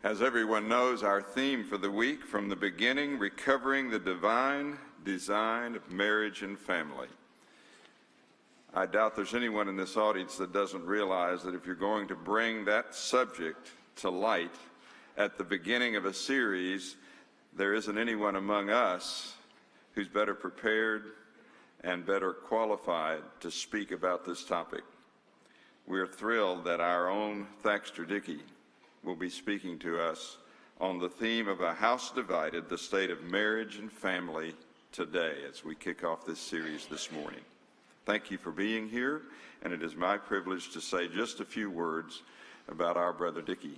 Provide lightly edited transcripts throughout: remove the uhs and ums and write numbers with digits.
As everyone knows, our theme for the week, from the beginning, recovering the divine design of marriage and family. I doubt there's anyone in this audience that doesn't realize that if you're going to bring that subject to light at the beginning of a series, there isn't anyone among us who's better prepared and better qualified to speak about this topic. We're thrilled that our own Thaxter Dickey will be speaking to us on the theme of A House Divided, the state of marriage and family today, as we kick off this series this morning. Thank you for being here, and it is my privilege to say just a few words about our brother Dickey.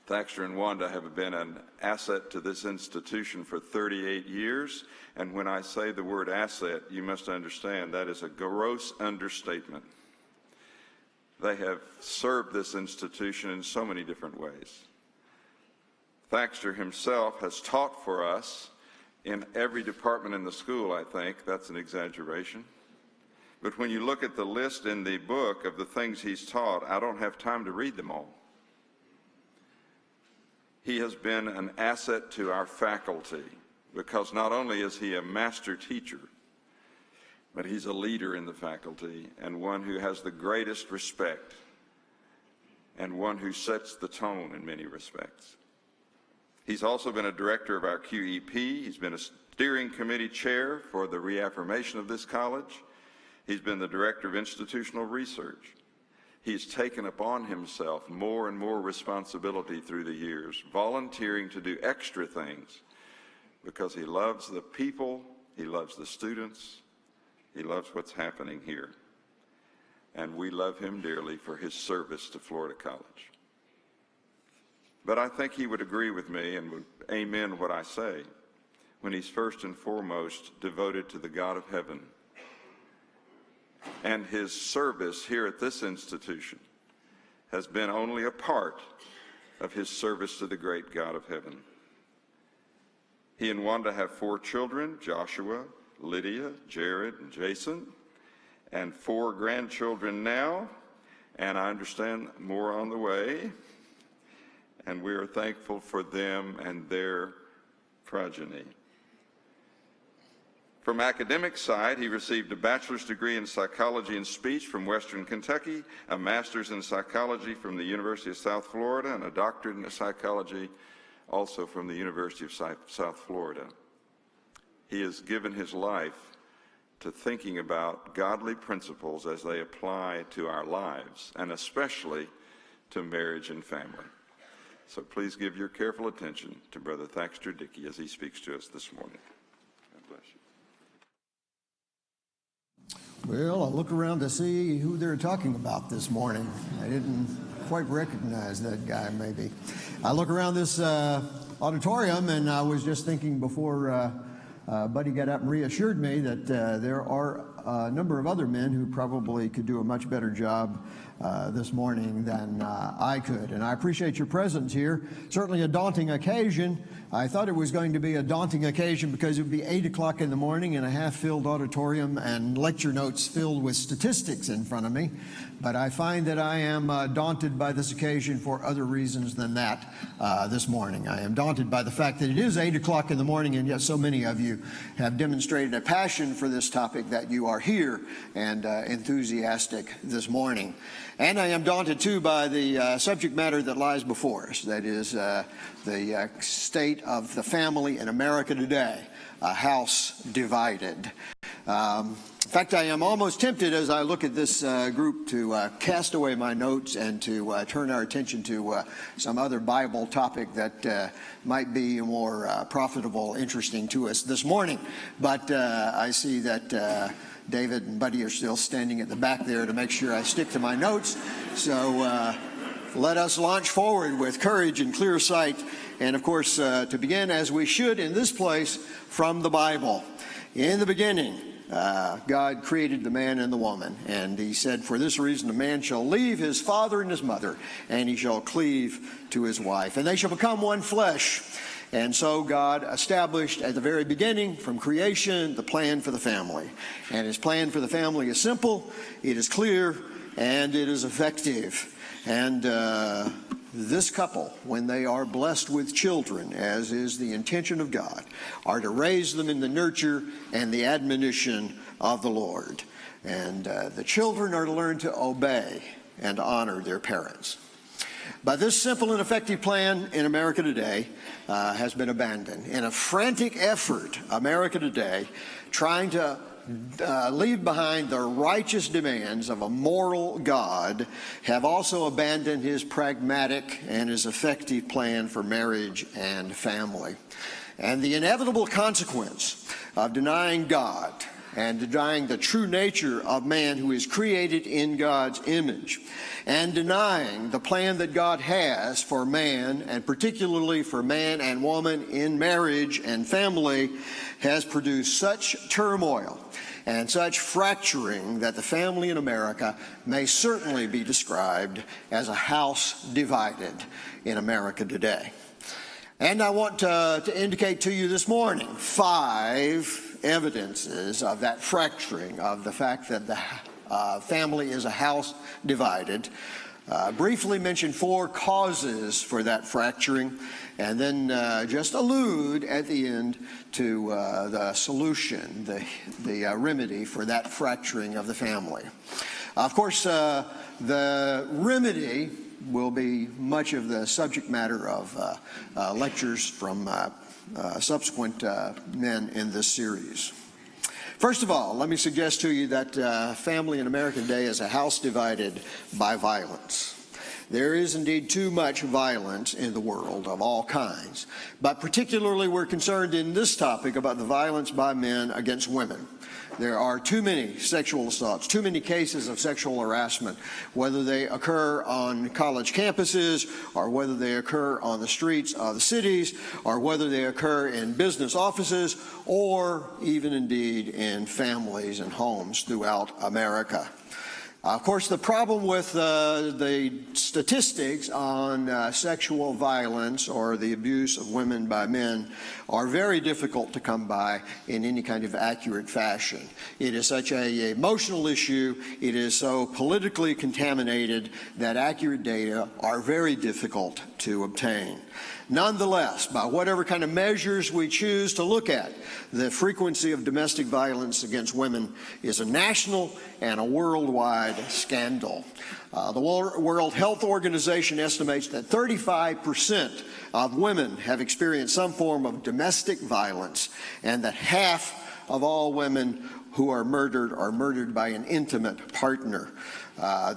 Thaxter and Wanda have been an asset to this institution for 38 years, and when I say the word asset, you must understand that is a gross understatement. They have served this institution in so many different ways. Thaxter himself has taught for us in every department in the school, I think. That's an exaggeration. But when you look at the list in the book of the things he's taught, I don't have time to read them all. He has been an asset to our faculty because not only is he a master teacher, but he's a leader in the faculty and one who has the greatest respect and one who sets the tone in many respects. He's also been a director of our QEP. He's been a steering committee chair for the reaffirmation of this college. He's been the director of institutional research. He's taken upon himself more and more responsibility through the years, volunteering to do extra things because he loves the people, he loves the students, he loves what's happening here. And we love him dearly for his service to Florida College. But I think he would agree with me and would amen what I say when he's first and foremost devoted to the God of heaven. And his service here at this institution has been only a part of his service to the great God of heaven. He and Wanda have 4 children, Joshua, Lydia, Jared, and Jason, and 4 grandchildren now, and I understand more on the way, and we are thankful for them and their progeny. From academic side, he received a bachelor's degree in psychology and speech from Western Kentucky, a master's in psychology from the University of South Florida, and a doctorate in psychology also from the University of South Florida. He has given his life to thinking about godly principles as they apply to our lives, and especially to marriage and family. So please give your careful attention to Brother Thaxter Dickey as he speaks to us this morning. God bless you. Well, I look around to see who they're talking about this morning. I didn't quite recognize that guy, maybe. I look around this auditorium, and I was just thinking before Buddy got up and reassured me that there are a number of other men who probably could do a much better job this morning than I could. And I appreciate your presence here. Certainly a daunting occasion. I thought it was going to be a daunting occasion because it would be 8 o'clock in the morning in a half-filled auditorium and lecture notes filled with statistics in front of me. But I find that I am daunted by this occasion for other reasons than that this morning. I am daunted by the fact that it is 8 o'clock in the morning, and yet so many of you have demonstrated a passion for this topic that you are here and enthusiastic this morning. And I am daunted, too, by the subject matter that lies before us, that is the state of the family in America today, a house divided. In fact, I am almost tempted as I look at this group to cast away my notes and to turn our attention to some other Bible topic that might be more profitable, interesting to us this morning. But I see that David and Buddy are still standing at the back there to make sure I stick to my notes. So let us launch forward with courage and clear sight. And of course, to begin, as we should in this place, from the Bible. In the beginning, God created the man and the woman, and he said, for this reason a man shall leave his father and his mother, and he shall cleave to his wife, and they shall become one flesh. And so God established at the very beginning, from creation, the plan for the family. And his plan for the family is simple, it is clear, and it is effective. And this couple, when they are blessed with children, as is the intention of God, are to raise them in the nurture and the admonition of the Lord. And the children are to learn to obey and honor their parents. But this simple and effective plan in America today has been abandoned. In a frantic effort, America today, trying to leave behind the righteous demands of a moral God, have also abandoned his pragmatic and his effective plan for marriage and family. And the inevitable consequence of denying God and denying the true nature of man who is created in God's image, and denying the plan that God has for man, and particularly for man and woman in marriage and family, has produced such turmoil and such fracturing that the family in America may certainly be described as a house divided in America today. And I want to indicate to you this morning 5 evidences of that fracturing, of the fact that the family is a house divided. Briefly mention 4 causes for that fracturing, and then just allude at the end to the solution, the remedy for that fracturing of the family. Of course, the remedy will be much of the subject matter of lectures from subsequent men in this series. First of all, let me suggest to you that family in America today is a house divided by violence. There is indeed too much violence in the world of all kinds, but particularly we're concerned in this topic about the violence by men against women. There are too many sexual assaults, too many cases of sexual harassment, whether they occur on college campuses or whether they occur on the streets of the cities or whether they occur in business offices or even indeed in families and homes throughout America. Of course, the problem with the statistics on sexual violence or the abuse of women by men are very difficult to come by in any kind of accurate fashion. It is such an emotional issue, it is so politically contaminated that accurate data are very difficult to obtain. Nonetheless, by whatever kind of measures we choose to look at, the frequency of domestic violence against women is a national and a worldwide scandal. The World Health Organization estimates that 35% of women have experienced some form of domestic violence, and that half of all women who are murdered by an intimate partner.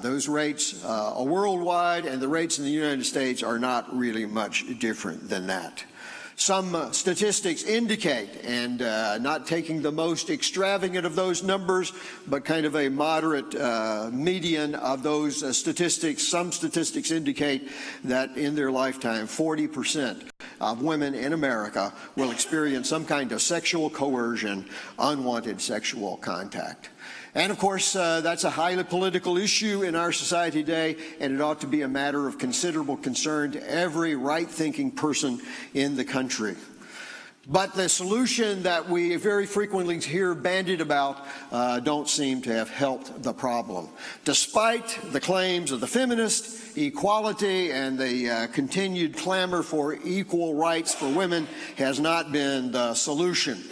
Those rates are worldwide, and the rates in the United States are not really much different than that. Some statistics indicate, and not taking the most extravagant of those numbers, but kind of a moderate median of those statistics, some statistics indicate that in their lifetime, 40% of women in America will experience some kind of sexual coercion, unwanted sexual contact. And of course, that's a highly political issue in our society today, and it ought to be a matter of considerable concern to every right-thinking person in the country. But the solution that we very frequently hear bandied about don't seem to have helped the problem. Despite the claims of the feminists, equality, and the continued clamor for equal rights for women has not been the solution.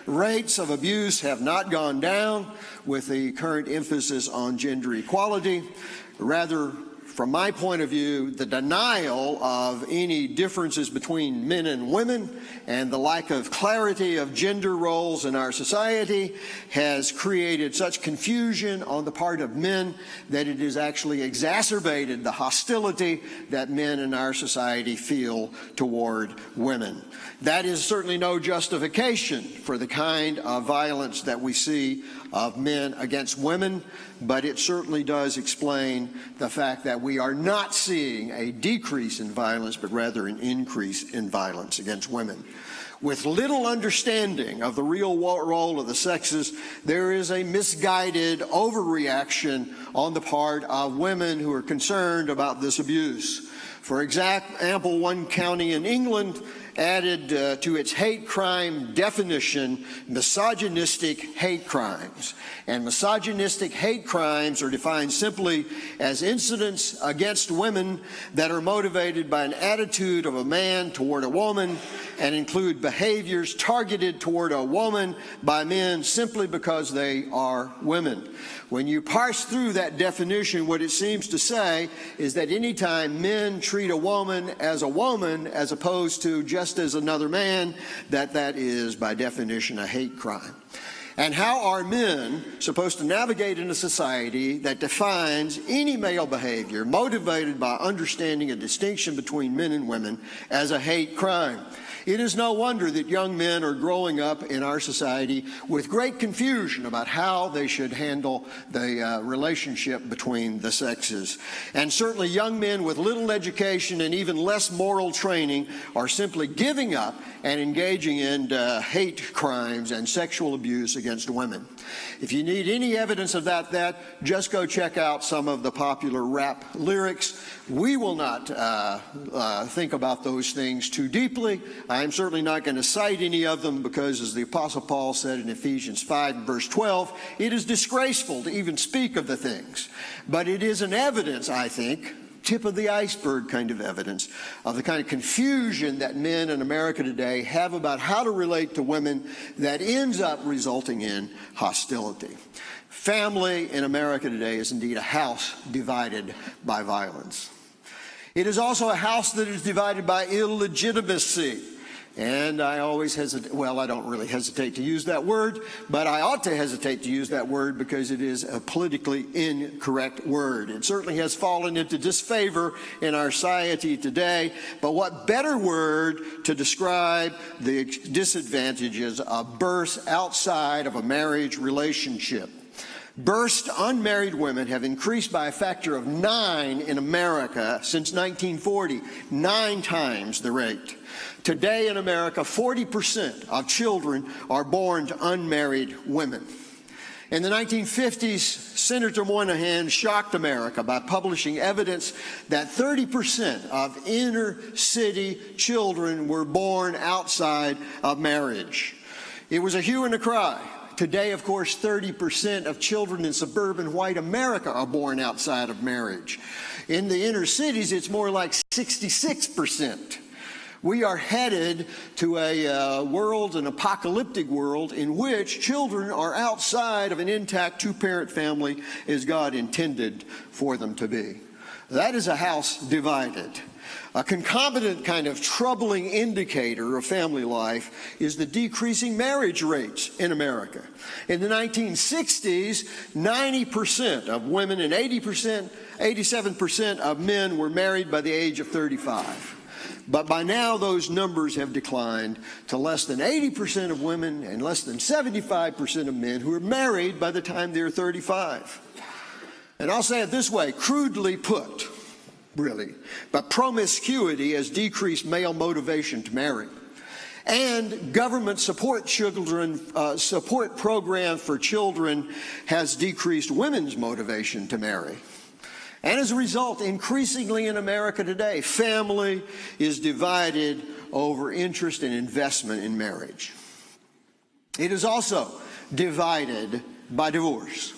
Rates of abuse have not gone down with the current emphasis on gender equality. Rather, from my point of view, the denial of any differences between men and women and the lack of clarity of gender roles in our society has created such confusion on the part of men that it has actually exacerbated the hostility that men in our society feel toward women. That is certainly no justification for the kind of violence that we see of men against women, but it certainly does explain the fact that we are not seeing a decrease in violence, but rather an increase in violence against women. with little understanding of the real role of the sexes, there is a misguided overreaction on the part of women who are concerned about this abuse. For example, one county in England added to its hate crime definition misogynistic hate crimes. And misogynistic hate crimes are defined simply as incidents against women that are motivated by an attitude of a man toward a woman and include behaviors targeted toward a woman by men simply because they are women. When you parse through that definition, what it seems to say is that anytime men treat a woman as opposed to just as another man, that is by definition a hate crime. And how are men supposed to navigate in a society that defines any male behavior motivated by understanding a distinction between men and women as a hate crime? It is no wonder that young men are growing up in our society with great confusion about how they should handle the relationship between the sexes. And certainly young men with little education and even less moral training are simply giving up and engaging in hate crimes and sexual abuse against women. If you need any evidence of that, just go check out some of the popular rap lyrics. We will not think about those things too deeply. I'm certainly not going to cite any of them because, as the Apostle Paul said in Ephesians 5, verse 12, it is disgraceful to even speak of the things. But it is an evidence, I think, tip of the iceberg kind of evidence of the kind of confusion that men in America today have about how to relate to women that ends up resulting in hostility. Family in America today is indeed a house divided by violence. It is also a house that is divided by illegitimacy. And I always hesitate, well, I don't really hesitate to use that word, but I ought to hesitate to use that word because it is a politically incorrect word. It certainly has fallen into disfavor in our society today, but what better word to describe the disadvantages of births outside of a marriage relationship? Births to unmarried women have increased by a factor of 9 in America since 1940, 9 times the rate. Today in America, 40% of children are born to unmarried women. In the 1950s, Senator Moynihan shocked America by publishing evidence that 30% of inner city children were born outside of marriage. It was a hue and a cry. Today, of course, 30% of children in suburban white America are born outside of marriage. In the inner cities, it's more like 66%. We are headed to a world, an apocalyptic world, in which children are outside of an intact two-parent family as God intended for them to be. That is a house divided. A concomitant kind of troubling indicator of family life is the decreasing marriage rates in America. In the 1960s, 90% of women and 87% of men were married by the age of 35. But by now, those numbers have declined to less than 80% of women and less than 75% of men who are married by the time they're 35. And I'll say it this way, crudely put, really, but promiscuity has decreased male motivation to marry. And government support program for children has decreased women's motivation to marry. And as a result, increasingly in America today, family is divided over interest and investment in marriage. It is also divided by divorce.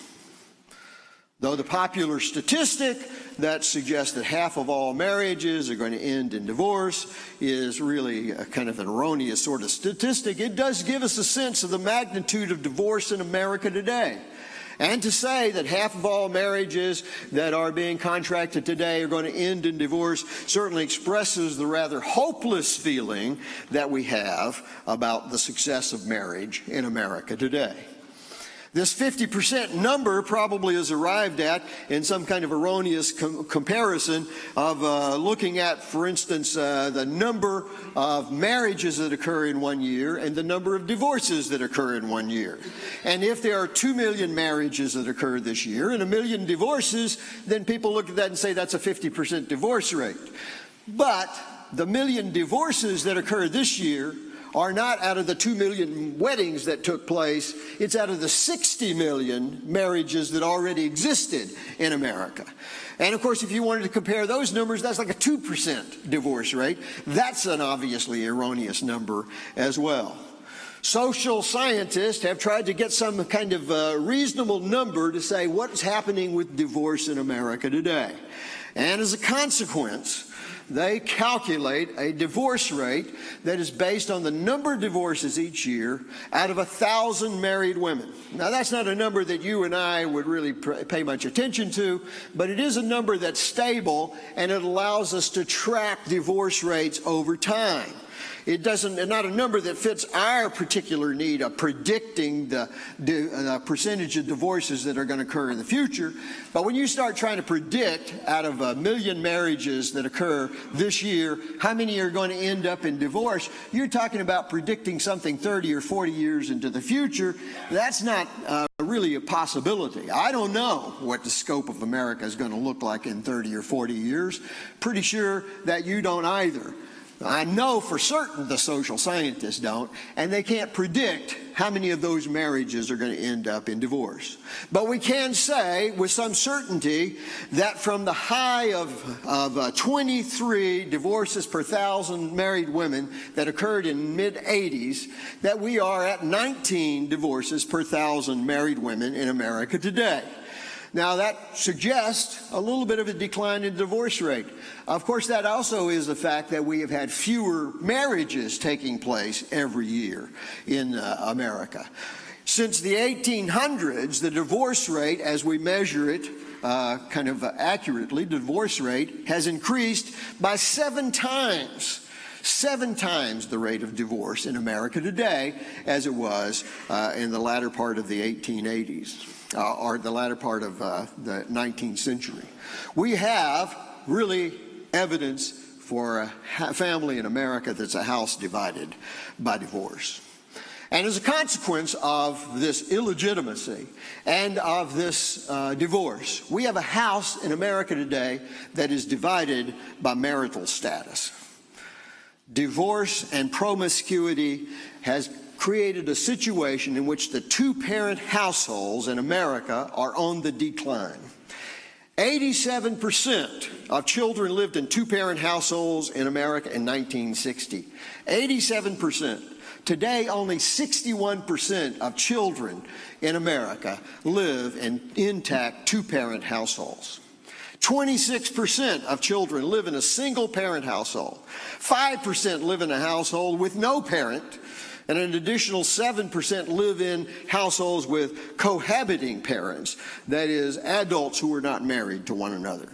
Though the popular statistic that suggests that half of all marriages are going to end in divorce is really a kind of an erroneous sort of statistic, it does give us a sense of the magnitude of divorce in America today. And to say that half of all marriages that are being contracted today are going to end in divorce certainly expresses the rather hopeless feeling that we have about the success of marriage in America today. This 50% number probably is arrived at in some kind of erroneous comparison of looking at, for instance, the number of marriages that occur in 1 year and the number of divorces that occur in 1 year. And if there are 2 million marriages that occur this year and 1 million divorces, then people look at that and say that's a 50% divorce rate. But the 1 million divorces that occur this year are not out of the 2 million weddings that took place. It's out of the 60 million marriages that already existed in America. And of course, if you wanted to compare those numbers, that's like a 2% divorce rate. That's an obviously erroneous number as well. Social scientists have tried to get some kind of reasonable number to say what's happening with divorce in America today. And as a consequence, they calculate a divorce rate that is based on the number of divorces each year out of 1,000 married women. Now, that's not a number that you and I would really pay much attention to, but it is a number that's stable, and it allows us to track divorce rates over time. It's not a number that fits our particular need of predicting the percentage of divorces that are going to occur in the future. But when you start trying to predict out of 1 million marriages that occur this year, how many are going to end up in divorce, you're talking about predicting something 30 or 40 years into the future. That's not really a possibility. I don't know what the scope of America is going to look like in 30 or 40 years. Pretty sure that you don't either. I know for certain the social scientists don't, and they can't predict how many of those marriages are going to end up in divorce. But we can say with some certainty that from the high of 23 divorces per 1,000 married women that occurred in mid-'80s, that we are at 19 divorces per 1,000 married women in America today. Now, that suggests a little bit of a decline in the divorce rate. Of course, that also is the fact that we have had fewer marriages taking place every year in America. Since the 1800s, the divorce rate, as we measure it kind of accurately, the divorce rate has increased by 7 times. 7 times the rate of divorce in America today as it was in the latter part of the 1880s. Or the latter part of the 19th century. We have really evidence for a family in America that's a house divided by divorce. And as a consequence of this illegitimacy and of this divorce, we have a house in America today that is divided by marital status. Divorce and promiscuity has created a situation in which the 2-parent households in America are on the decline. 87% of children lived in 2-parent households in America in 1960. 87%. Today, only 61% of children in America live in intact 2-parent households. 26% of children live in a single-parent household. 5% live in a household with no parent. And an additional 7% live in households with cohabiting parents, that is, adults who are not married to one another.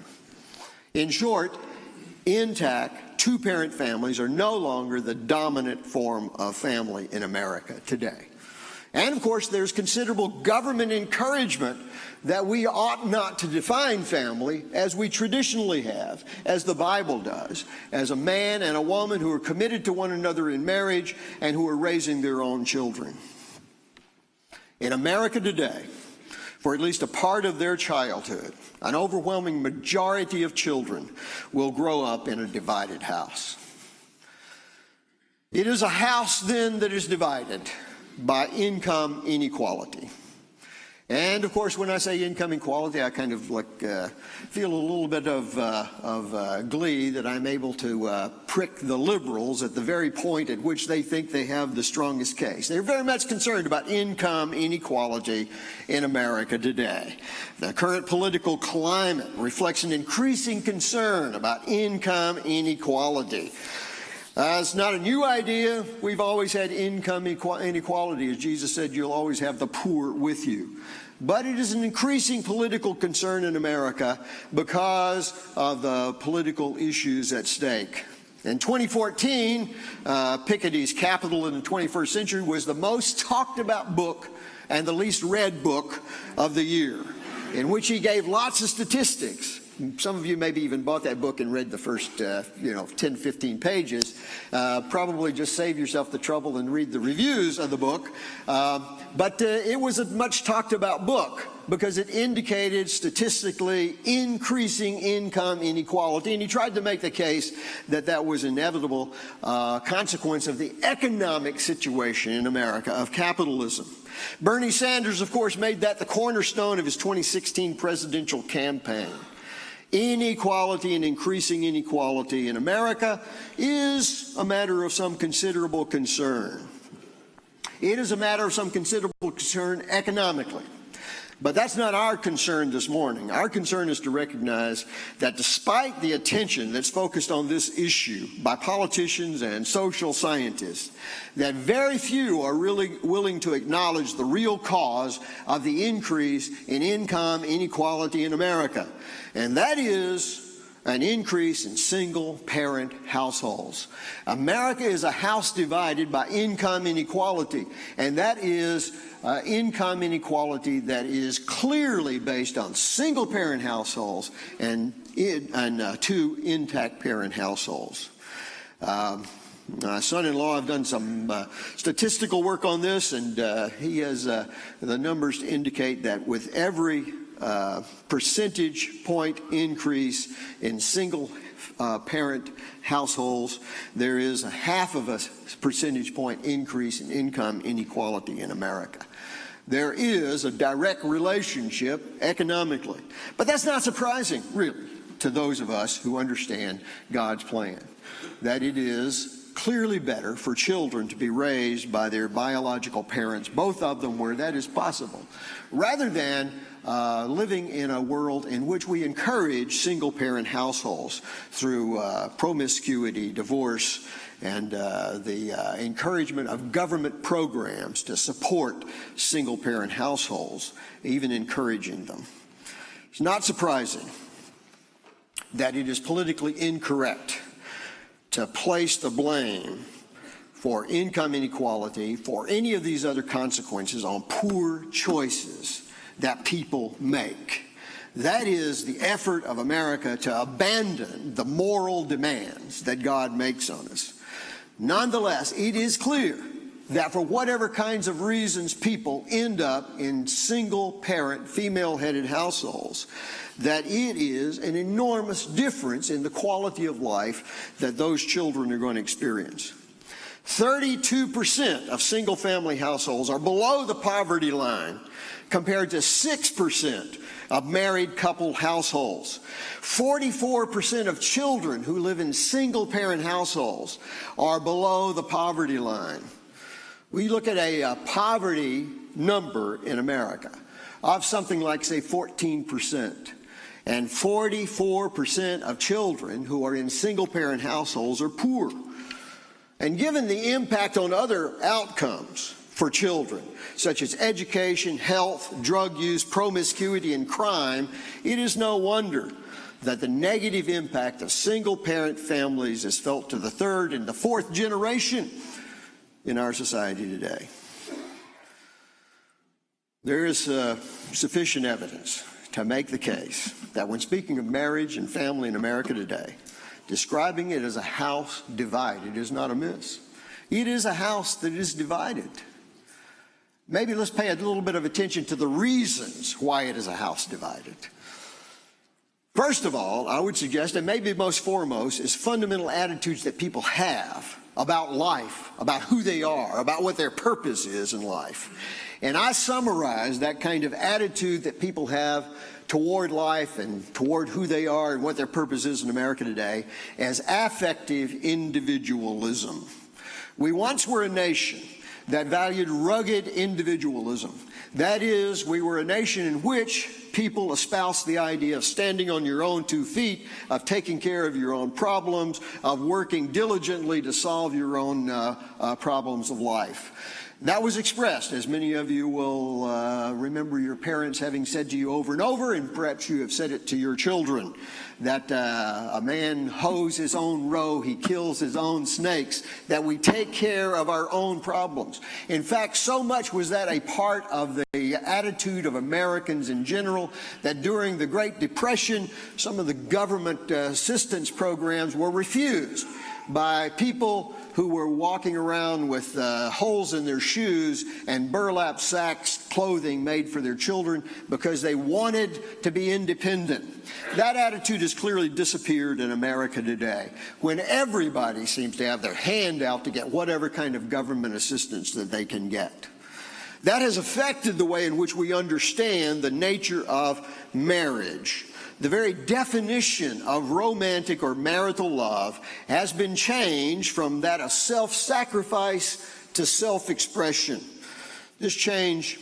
In short, intact 2-parent families are no longer the dominant form of family in America today. And of course, there's considerable government encouragement that we ought not to define family as we traditionally have, as the Bible does, as a man and a woman who are committed to one another in marriage and who are raising their own children. In America today, for at least a part of their childhood, an overwhelming majority of children will grow up in a divided house. It is a house then that is divided by income inequality. And of course, when I say income inequality, I kind of feel a little bit of glee that I'm able to prick the liberals at the very point at which they think they have the strongest case. They're very much concerned about income inequality in America today. The current political climate reflects an increasing concern about income inequality. It's not a new idea. We've always had income inequality. As Jesus said, you'll always have the poor with you. But it is an increasing political concern in America because of the political issues at stake. In 2014, Piketty's Capital in the 21st Century was the most talked about book and the least read book of the year, in which he gave lots of statistics some of you maybe even bought that book and read the first 10, 15 pages. Probably just save yourself the trouble and read the reviews of the book. But it was a much talked about book because it indicated statistically increasing income inequality. And he tried to make the case that that was an inevitable consequence of the economic situation in America of capitalism. Bernie Sanders, of course, made that the cornerstone of his 2016 presidential campaign. Inequality and increasing inequality in America is a matter of some considerable concern. It is a matter of some considerable concern economically. But that's not our concern this morning. Our concern is to recognize that despite the attention that's focused on this issue by politicians and social scientists, that very few are really willing to acknowledge the real cause of the increase in income inequality in America. And that is an increase in single-parent households. America is a house divided by income inequality, and that is income inequality that is clearly based on single-parent households and two intact parent households. My son-in-law, I've done some statistical work on this, and he has the numbers to indicate that with every percentage point increase in single parent households, there is a half of a percentage point increase in income inequality in America. There is a direct relationship economically. But that's not surprising, really, to those of us who understand God's plan, that it is clearly better for children to be raised by their biological parents, both of them where that is possible, rather than living in a world in which we encourage single-parent households through promiscuity, divorce, and the encouragement of government programs to support single-parent households, even encouraging them. It's not surprising that it is politically incorrect to place the blame for income inequality, for any of these other consequences, on poor choices that people make. That is the effort of America to abandon the moral demands that God makes on us. Nonetheless, it is clear that for whatever kinds of reasons people end up in single-parent, female-headed households, that it is an enormous difference in the quality of life that those children are going to experience. 32% of single-family households are below the poverty line, compared to 6% of married couple households. 44% of children who live in single-parent households are below the poverty line. We look at a poverty number in America of something like, say, 14%. And 44% of children who are in single-parent households are poor. And given the impact on other outcomes for children, such as education, health, drug use, promiscuity, and crime, it is no wonder that the negative impact of single-parent families is felt to the third and the fourth generation in our society today. There is sufficient evidence to make the case that when speaking of marriage and family in America today, describing it as a house divided is not amiss. It is a house that is divided. Maybe let's pay a little bit of attention to the reasons why it is a house divided. First of all, I would suggest, and maybe most foremost, is fundamental attitudes that people have about life, about who they are, about what their purpose is in life. And I summarize that kind of attitude that people have toward life and toward who they are and what their purpose is in America today as affective individualism. We once were a nation that valued rugged individualism. That is, we were a nation in which people espoused the idea of standing on your own 2 feet, of taking care of your own problems, of working diligently to solve your own problems of life. That was expressed, as many of you will remember your parents having said to you over and over, and perhaps you have said it to your children, that a man hoes his own row, he kills his own snakes, that we take care of our own problems. In fact, so much was that a part of the attitude of Americans in general that during the Great Depression, some of the government assistance programs were refused by people who were walking around with holes in their shoes and burlap sacks clothing made for their children because they wanted to be independent. That attitude has clearly disappeared in America today, when everybody seems to have their hand out to get whatever kind of government assistance that they can get. That has affected the way in which we understand the nature of marriage. The very definition of romantic or marital love has been changed from that of self-sacrifice to self-expression. This change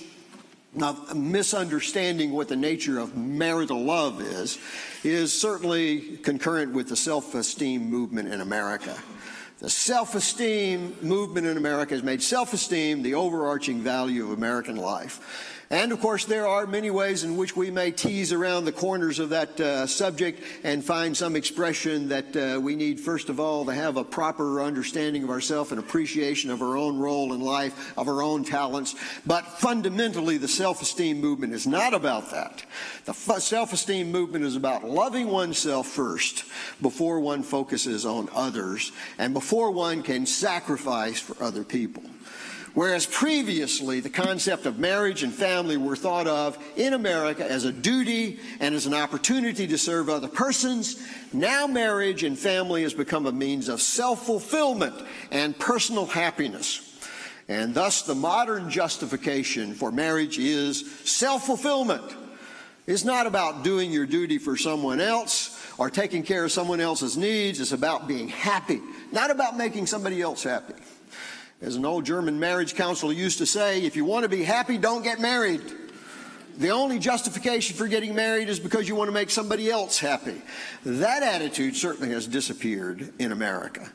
of misunderstanding what the nature of marital love is certainly concurrent with the self-esteem movement in America. The self-esteem movement in America has made self-esteem the overarching value of American life. And, of course, there are many ways in which we may tease around the corners of that subject and find some expression that we need, first of all, to have a proper understanding of ourselves and appreciation of our own role in life, of our own talents. But fundamentally, the self-esteem movement is not about that. The self-esteem movement is about loving oneself first before one focuses on others and before one can sacrifice for other people. Whereas previously, the concept of marriage and family were thought of in America as a duty and as an opportunity to serve other persons, now marriage and family has become a means of self-fulfillment and personal happiness. And thus, the modern justification for marriage is self-fulfillment. It's not about doing your duty for someone else or taking care of someone else's needs. It's about being happy, not about making somebody else happy. As an old German marriage counselor used to say, if you want to be happy, don't get married. The only justification for getting married is because you want to make somebody else happy. That attitude certainly has disappeared in America.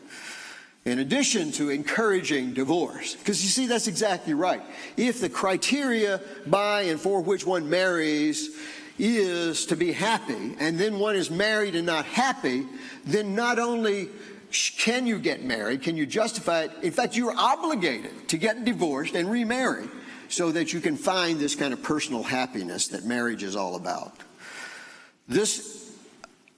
In addition to encouraging divorce, because you see, that's exactly right. If the criteria by and for which one marries is to be happy, and then one is married and not happy, then not only can you get married, can you justify it? In fact, you're obligated to get divorced and remarry so that you can find this kind of personal happiness that marriage is all about. This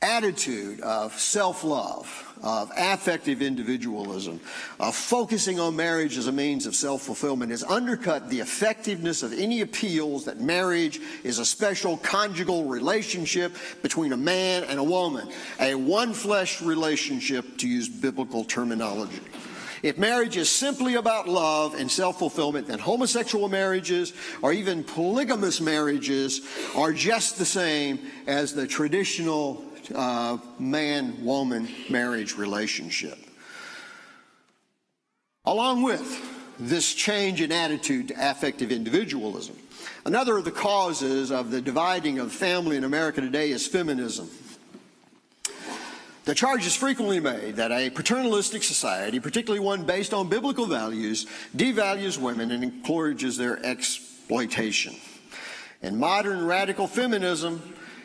attitude of self-love, of affective individualism, of focusing on marriage as a means of self-fulfillment has undercut the effectiveness of any appeals that marriage is a special conjugal relationship between a man and a woman, a one-flesh relationship, to use biblical terminology. If marriage is simply about love and self-fulfillment, then homosexual marriages or even polygamous marriages are just the same as the traditional man-woman marriage relationship. Along with this change in attitude to affective individualism, another of the causes of the dividing of family in America today is feminism. The charge is frequently made that a paternalistic society, particularly one based on biblical values, devalues women and encourages their exploitation. And modern radical feminism,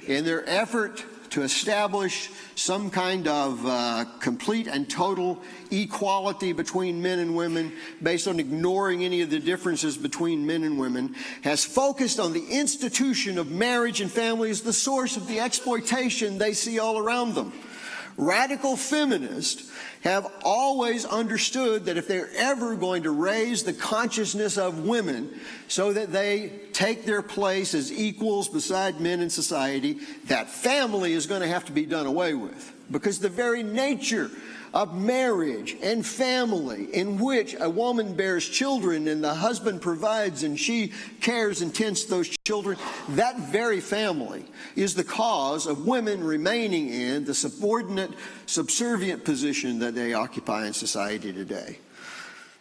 in their effort to establish some kind of complete and total equality between men and women based on ignoring any of the differences between men and women, has focused on the institution of marriage and family as the source of the exploitation they see all around them. Radical feminists have always understood that if they're ever going to raise the consciousness of women so that they take their place as equals beside men in society, that family is going to have to be done away with. Because the very nature of marriage and family, in which a woman bears children and the husband provides and she cares and tends to those children, that very family is the cause of women remaining in the subordinate, subservient position that they occupy in society today.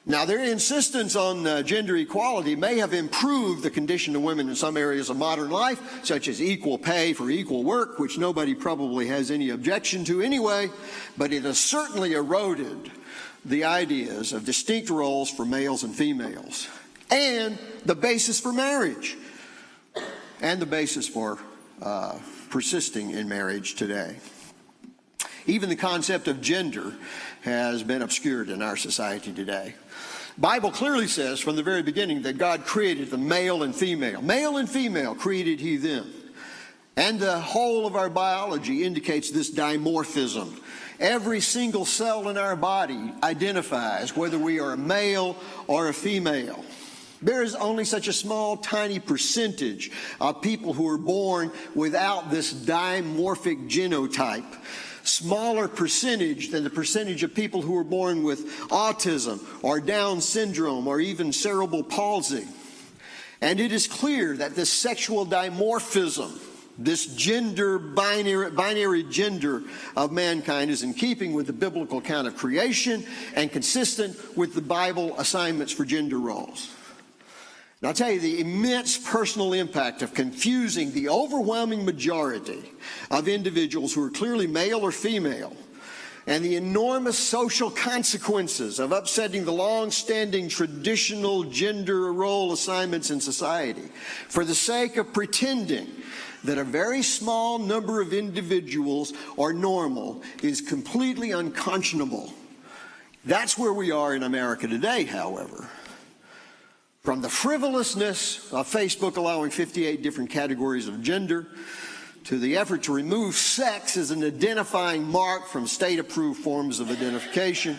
Now, their insistence on gender equality may have improved the condition of women in some areas of modern life, such as equal pay for equal work, which nobody probably has any objection to anyway, but it has certainly eroded the ideas of distinct roles for males and females. and the basis for marriage, and the basis for persisting in marriage today. Even the concept of gender has been obscured in our society today. The Bible clearly says from the very beginning that God created the male and female. Male and female created he them. And the whole of our biology indicates this dimorphism. Every single cell in our body identifies whether we are a male or a female. There is only such a small, tiny percentage of people who are born without this dimorphic genotype. Smaller percentage than the percentage of people who are born with autism or Down syndrome or even cerebral palsy. And it is clear that this sexual dimorphism, this binary gender of mankind, is in keeping with the biblical account of creation and consistent with the Bible assignments for gender roles. And I'll tell you, the immense personal impact of confusing the overwhelming majority of individuals who are clearly male or female, and the enormous social consequences of upsetting the long-standing traditional gender role assignments in society for the sake of pretending that a very small number of individuals are normal is completely unconscionable. That's where we are in America today, however. From the frivolousness of Facebook allowing 58 different categories of gender, to the effort to remove sex as an identifying mark from state-approved forms of identification,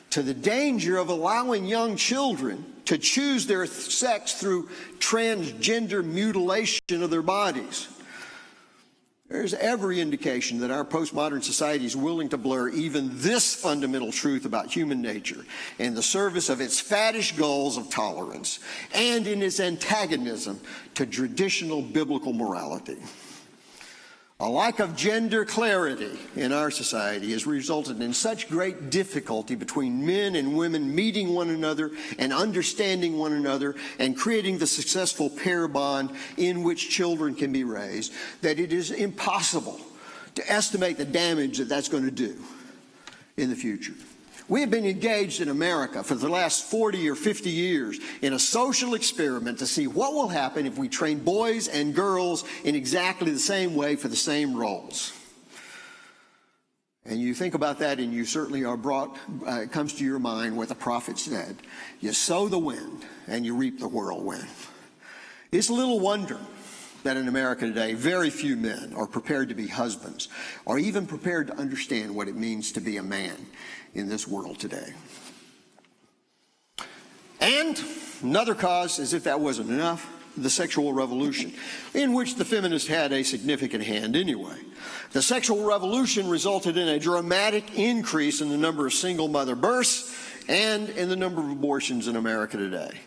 to the danger of allowing young children to choose their sex through transgender mutilation of their bodies. There's every indication that our postmodern society is willing to blur even this fundamental truth about human nature in the service of its faddish goals of tolerance and in its antagonism to traditional biblical morality. A lack of gender clarity in our society has resulted in such great difficulty between men and women meeting one another and understanding one another and creating the successful pair bond in which children can be raised that it is impossible to estimate the damage that that's going to do in the future. We have been engaged in America for the last 40 or 50 years in a social experiment to see what will happen if we train boys and girls in exactly the same way for the same roles. And you think about that and you certainly are brought, it comes to your mind what the prophet said, you sow the wind and you reap the whirlwind. It's little wonder that in America today, very few men are prepared to be husbands or even prepared to understand what it means to be a man in this world today. And another cause, as if that wasn't enough, the sexual revolution, in which the feminists had a significant hand anyway. The sexual revolution resulted in a dramatic increase in the number of single mother births and in the number of abortions in America today.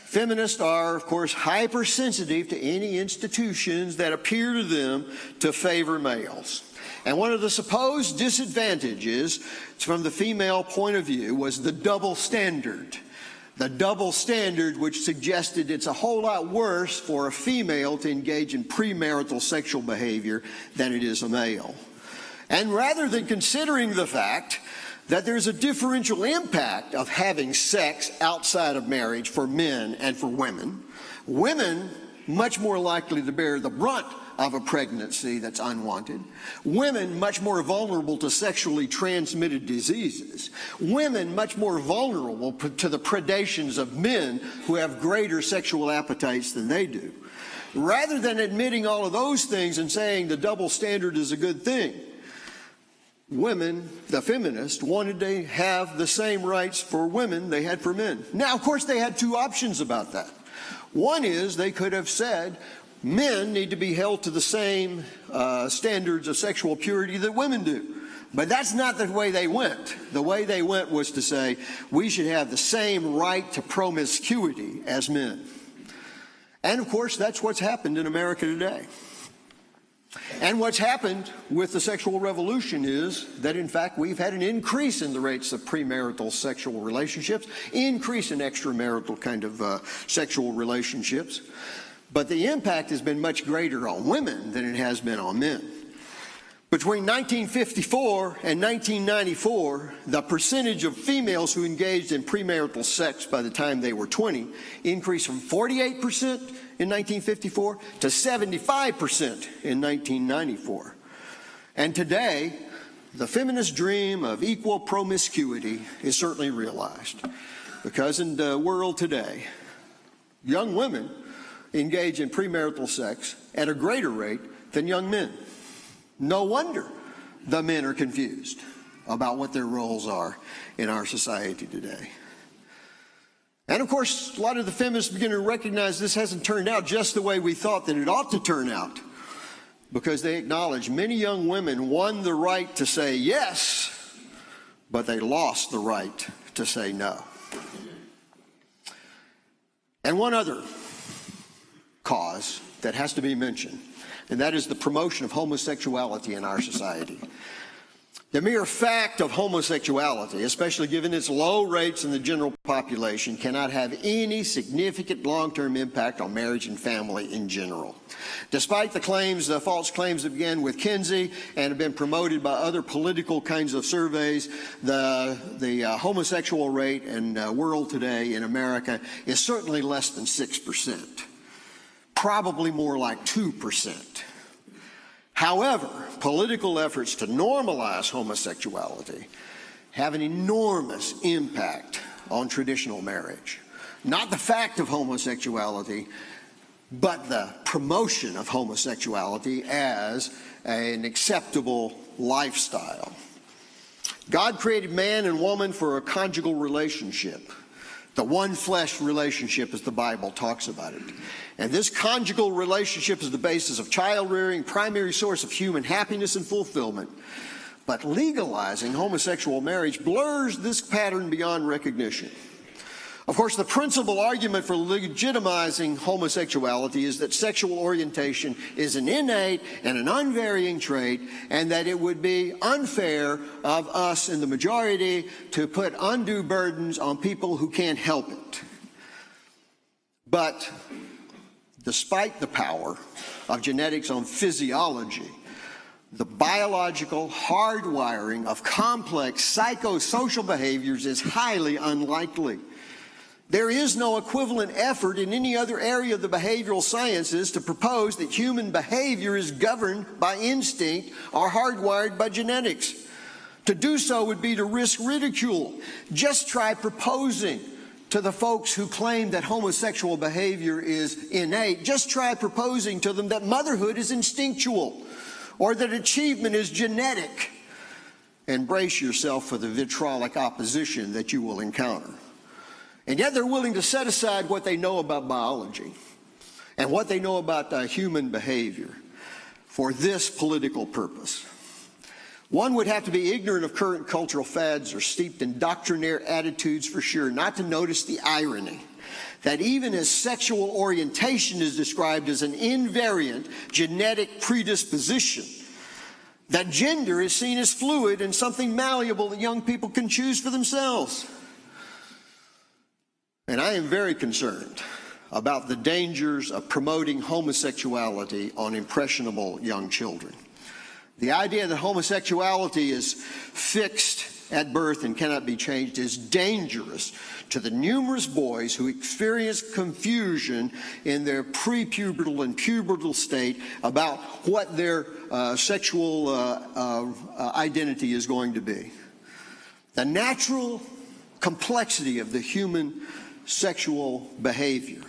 Feminists are, of course, hypersensitive to any institutions that appear to them to favor males. And one of the supposed disadvantages from the female point of view was the double standard. The double standard which suggested it's a whole lot worse for a female to engage in premarital sexual behavior than it is a male. And rather than considering the fact that there's a differential impact of having sex outside of marriage for men and for women, women much more likely to bear the brunt of a pregnancy that's unwanted, women much more vulnerable to sexually transmitted diseases, women much more vulnerable to the predations of men who have greater sexual appetites than they do. Rather than admitting all of those things and saying the double standard is a good thing, women, the feminists, wanted to have the same rights for women they had for men. Now, of course, they had two options about that. One is they could have said, men need to be held to the same standards of sexual purity that women do. But that's not the way they went. The way they went was to say, we should have the same right to promiscuity as men. And of course, that's what's happened in America today. And what's happened with the sexual revolution is that, in fact, we've had an increase in the rates of premarital sexual relationships, increase in extramarital kind of sexual relationships. But the impact has been much greater on women than it has been on men. Between 1954 and 1994, the percentage of females who engaged in premarital sex by the time they were 20 increased from 48% in 1954 to 75% in 1994. And today, the feminist dream of equal promiscuity is certainly realized, because in the world today, young women engage in premarital sex at a greater rate than young men. No wonder the men are confused about what their roles are in our society today. And of course, a lot of the feminists begin to recognize this hasn't turned out just the way we thought that it ought to turn out, because they acknowledge many young women won the right to say yes, but they lost the right to say no. And one other cause that has to be mentioned, and that is the promotion of homosexuality in our society. The mere fact of homosexuality, especially given its low rates in the general population, cannot have any significant long-term impact on marriage and family in general. Despite the claims, the false claims that began with Kinsey and have been promoted by other political kinds of surveys, the homosexual rate in the world today in America is certainly less than 6%. Probably more like 2%. However, political efforts to normalize homosexuality have an enormous impact on traditional marriage. Not the fact of homosexuality, but the promotion of homosexuality as an acceptable lifestyle. God created man and woman for a conjugal relationship. The one flesh relationship, as the Bible talks about it. And this conjugal relationship is the basis of child rearing, primary source of human happiness and fulfillment. But legalizing homosexual marriage blurs this pattern beyond recognition. Of course, the principal argument for legitimizing homosexuality is that sexual orientation is an innate and an unvarying trait, and that it would be unfair of us in the majority to put undue burdens on people who can't help it. But despite the power of genetics on physiology, the biological hardwiring of complex psychosocial behaviors is highly unlikely. There is no equivalent effort in any other area of the behavioral sciences to propose that human behavior is governed by instinct or hardwired by genetics. To do so would be to risk ridicule. Just try proposing to the folks who claim that homosexual behavior is innate. Just try proposing to them that motherhood is instinctual or that achievement is genetic. And brace yourself for the vitriolic opposition that you will encounter. And yet they're willing to set aside what they know about biology and what they know about human behavior for this political purpose. One would have to be ignorant of current cultural fads or steeped in doctrinaire attitudes for sure, not to notice the irony that even as sexual orientation is described as an invariant genetic predisposition, that gender is seen as fluid and something malleable that young people can choose for themselves. And I am very concerned about the dangers of promoting homosexuality on impressionable young children. The idea that homosexuality is fixed at birth and cannot be changed is dangerous to the numerous boys who experience confusion in their prepubertal and pubertal state about what their sexual identity is going to be. The natural complexity of the human sexual behavior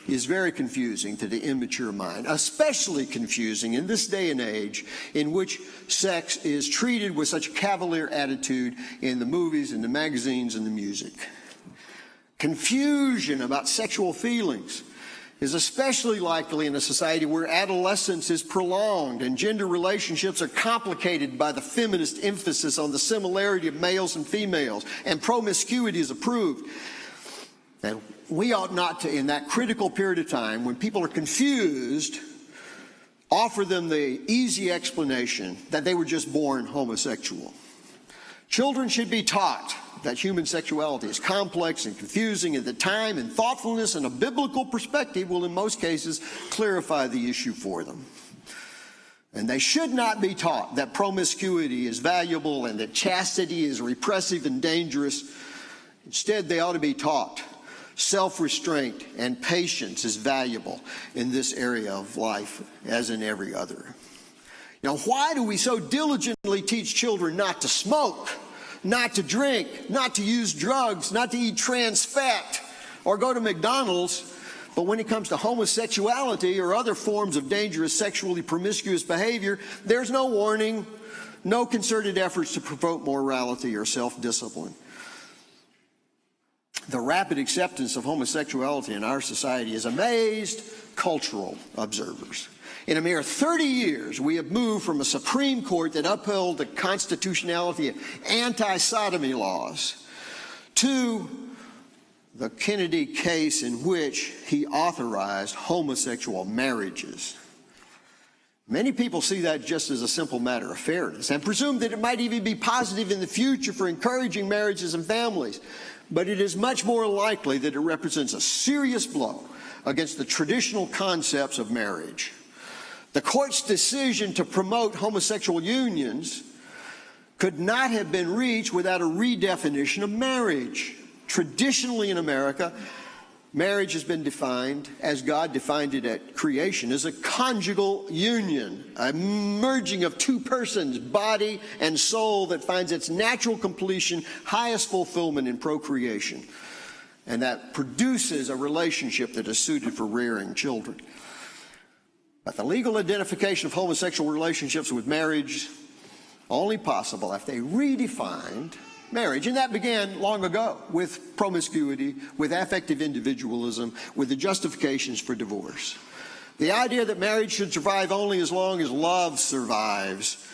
is very confusing to the immature mind, especially confusing in this day and age in which sex is treated with such a cavalier attitude in the movies and the magazines and the music. Confusion about sexual feelings is especially likely in a society where adolescence is prolonged and gender relationships are complicated by the feminist emphasis on the similarity of males and females, and promiscuity is approved. And we ought not to, in that critical period of time, when people are confused, offer them the easy explanation that they were just born homosexual. Children should be taught that human sexuality is complex and confusing, and that time and thoughtfulness and a biblical perspective will in most cases clarify the issue for them. And they should not be taught that promiscuity is valuable and that chastity is repressive and dangerous. Instead, they ought to be taught self-restraint and patience is valuable in this area of life as in every other. Now, why do we so diligently teach children not to smoke, not to drink, not to use drugs, not to eat trans fat, or go to McDonald's? But when it comes to homosexuality or other forms of dangerous sexually promiscuous behavior, there's no warning, no concerted efforts to promote morality or self-discipline. The rapid acceptance of homosexuality in our society has amazed cultural observers. In a mere 30 years, we have moved from a Supreme Court that upheld the constitutionality of anti-sodomy laws to the Kennedy case in which he authorized homosexual marriages. Many people see that just as a simple matter of fairness and presume that it might even be positive in the future for encouraging marriages and families. But it is much more likely that it represents a serious blow against the traditional concepts of marriage. The court's decision to promote homosexual unions could not have been reached without a redefinition of marriage. Traditionally in America, marriage has been defined, as God defined it at creation, as a conjugal union, a merging of two persons, body and soul, that finds its natural completion, highest fulfillment in procreation, and that produces a relationship that is suited for rearing children. But the legal identification of homosexual relationships with marriage only possible if they redefined marriage, and that began long ago with promiscuity, with affective individualism, with the justifications for divorce. The idea that marriage should survive only as long as love survives.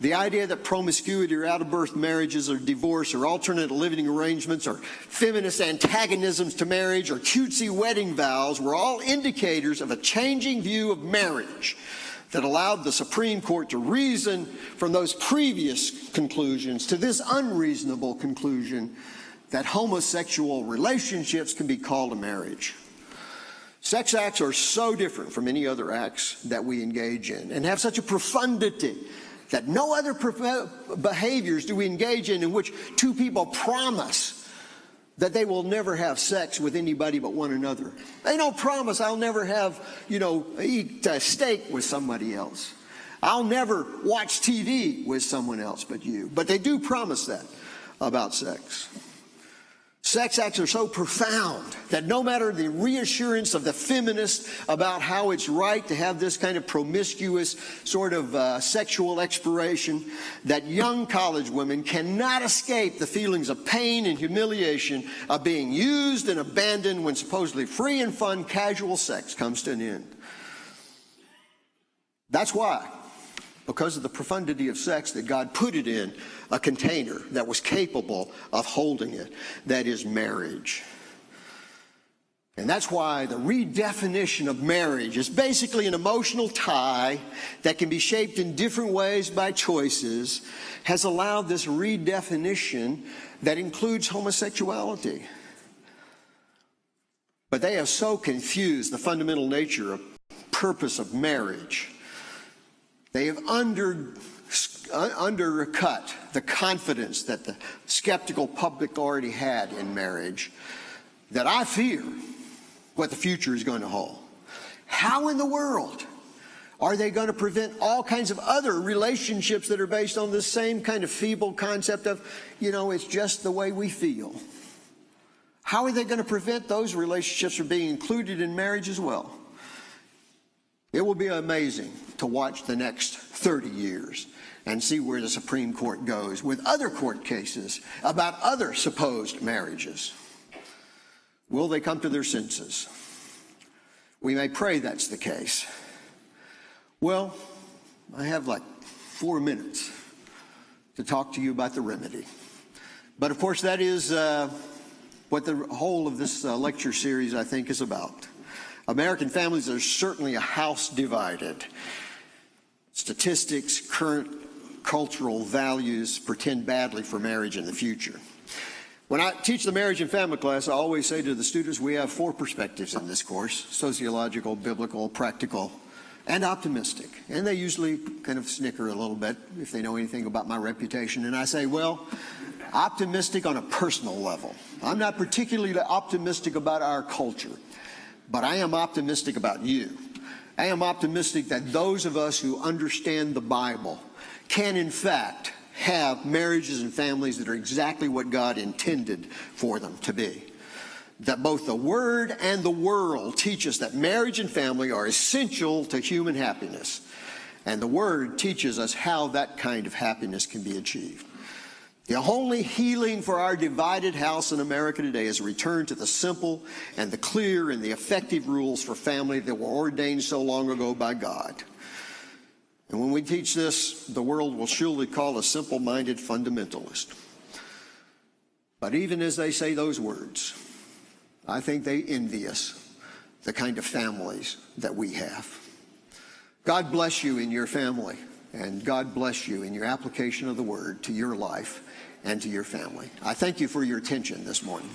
The idea that promiscuity or out-of-birth marriages or divorce or alternate living arrangements or feminist antagonisms to marriage or cutesy wedding vows were all indicators of a changing view of marriage that allowed the Supreme Court to reason from those previous conclusions to this unreasonable conclusion that homosexual relationships can be called a marriage. Sex acts are so different from any other acts that we engage in and have such a profundity that no other behaviors do we engage in which two people promise that they will never have sex with anybody but one another. They don't promise, I'll never have, eat steak with somebody else. I'll never watch TV with someone else but you. But they do promise that about sex. Sex acts are so profound that no matter the reassurance of the feminists about how it's right to have this kind of promiscuous sort of sexual exploration, that young college women cannot escape the feelings of pain and humiliation of being used and abandoned when supposedly free and fun casual sex comes to an end. That's why, because of the profundity of sex, that God put it in a container that was capable of holding it, that is marriage. And that's why the redefinition of marriage is basically an emotional tie that can be shaped in different ways by choices, has allowed this redefinition that includes homosexuality. But they have so confused the fundamental nature of purpose of marriage. They have undercut the confidence that the skeptical public already had in marriage, that I fear what the future is going to hold. How in the world are they going to prevent all kinds of other relationships that are based on this same kind of feeble concept of, it's just the way we feel? How are they going to prevent those relationships from being included in marriage as well? It will be amazing to watch the next 30 years and see where the Supreme Court goes with other court cases about other supposed marriages. Will they come to their senses? We may pray that's the case. Well, I have like 4 minutes to talk to you about the remedy. But of course, that is what the whole of this lecture series, I think, is about. American families are certainly a house divided. Statistics, current cultural values portend badly for marriage in the future. When I teach the marriage and family class, I always say to the students, we have 4 perspectives in this course: sociological, biblical, practical, and optimistic. And they usually kind of snicker a little bit if they know anything about my reputation. And I say, well, optimistic on a personal level. I'm not particularly optimistic about our culture, but I am optimistic about you. I am optimistic that those of us who understand the Bible can, in fact, have marriages and families that are exactly what God intended for them to be. That both the Word and the world teach us that marriage and family are essential to human happiness. And the Word teaches us how that kind of happiness can be achieved. The only healing for our divided house in America today is a return to the simple and the clear and the effective rules for family that were ordained so long ago by God. And when we teach this, the world will surely call us simple-minded fundamentalist. But even as they say those words, I think they envy us the kind of families that we have. God bless you in your family, and God bless you in your application of the Word to your life and to your family. I thank you for your attention this morning.